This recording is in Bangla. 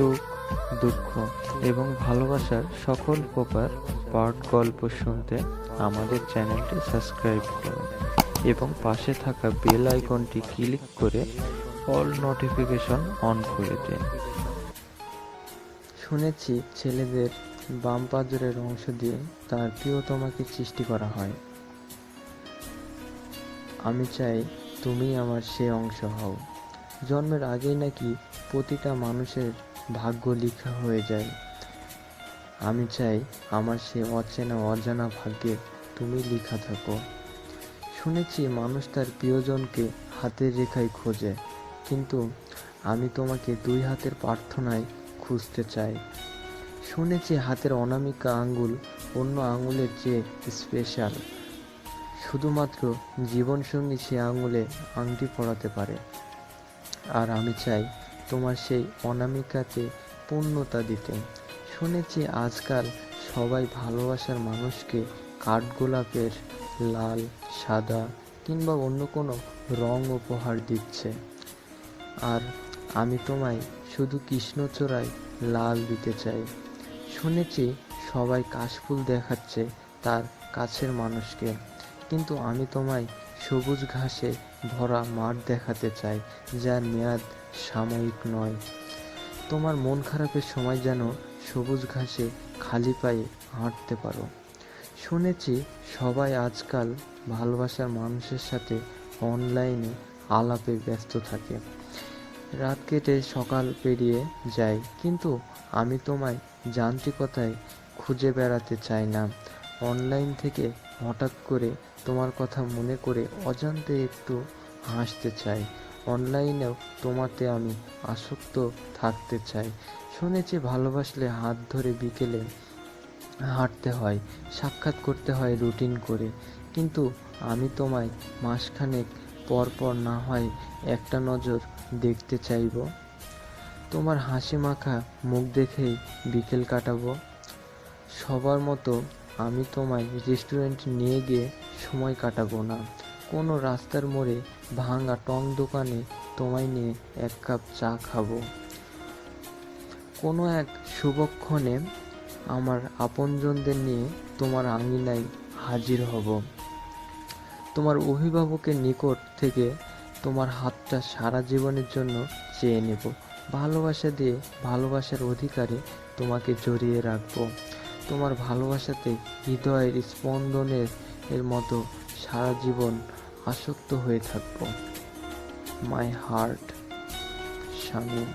সুখ, দুঃখ এবং ভালোবাসার সকল প্রকার পার্ট গল্প শুনতে আমাদের চ্যানেলটি সাবস্ক্রাইব করুন এবং পাশে থাকা বেল আইকনটি ক্লিক করে অল নোটিফিকেশন অন করে দিন। শুনেছি ছেলেদের বাম পাঁজরের অংশ দিয়ে তার প্রিয়তমাকে সৃষ্টি করা হয়। আমি চাই তুমি আমার সে অংশ হও। জন্মের আগেই নাকি প্রতিটা মানুষের ভাগ্য লেখা হয়ে যায়। আমি চাই আমার সে অচেনা অজানা ভাগ্যে তুমি লেখা থাকো। শুনেছি মানুষ তার প্রিয়জনকে হাতের রেখায় খোঁজে, কিন্তু আমি তোমাকে দুই হাতের প্রার্থনায় খুঁজতে চাই। শুনেছি হাতের অনামিকা আঙ্গুল অন্য আঙুলের চেয়ে স্পেশাল। শুধুমাত্র জীবনসঙ্গী সে আঙুলে আংটি পরাতে পারে। আর আমি চাই তোমার সেই অনামিকাতে পূর্ণতা দিতে। শুনেছি আজকাল সবাই ভালোবাসার মানুষকে কাঠগোলাপের লাল, সাদা কিংবা অন্য কোনো রং উপহার দিচ্ছে, আর আমি তোমায় শুধু কৃষ্ণচূড়ায় লাল দিতে চাই। শুনেছি সবাই কাশফুল দেখাচ্ছে তার কাছের মানুষকে, কিন্তু আমি তোমায় সবুজ ঘাসে ভরা মাঠ দেখাতে চাই, যার মেয়াদ সাময়িক নয়। তোমার মন খারাপের সময় যেন সবুজ ঘাসে খালি পায়ে হাঁটতে পারো। শুনেছি সবাই আজকাল ভালোবাসার মানুষের সাথে অনলাইনে আলাপে ব্যস্ত থাকে। রাত কেটে সকাল পেরিয়ে যায়, কিন্তু আমি তোমায় যান্ত্রিকতায় খুঁজে বেড়াতে চাই না। অনলাইন থেকে হঠাৎ করে তোমার কথা মনে করে অজান্তে একটু হাসতে চাই। অনলাইনেও তোমাতে আমি আসক্ত থাকতে চাই। শুনেছি ভালোবাসলে হাত ধরে বিকেলে হাঁটতে হয়, সাক্ষাৎ করতে হয় রুটিন করে, কিন্তু আমি তোমায় মাসখানেক পর পর না হয় একটা নজর দেখতে চাইব। তোমার হাসি মাখা মুখ দেখেই বিকেল কাটাবো। সবার মতো আমি তোমায় রেস্টুরেন্টে নিয়ে গিয়ে সময় কাটাবো না। কোনো রাস্তার মোড়ে ভাঙা টং দোকানে তোমায় নিয়ে এক কাপ চা খাবো। কোনো এক শুভক্ষণে আমার আপনজনদের নিয়ে তোমার আঙিনায় হাজির হব। তোমার অভিভাবকের নিকট থেকে তোমার হাতটা সারা জীবনের জন্য চেয়ে নেব। ভালোবাসা দিয়ে ভালোবাসার অধিকারে তোমাকে জড়িয়ে রাখবো। তোমার ভালোবাসাতে হৃদয়ের স্পন্দনের মতো সারা জীবন আসক্ত হয়ে থাকবো। My heart, Shamim.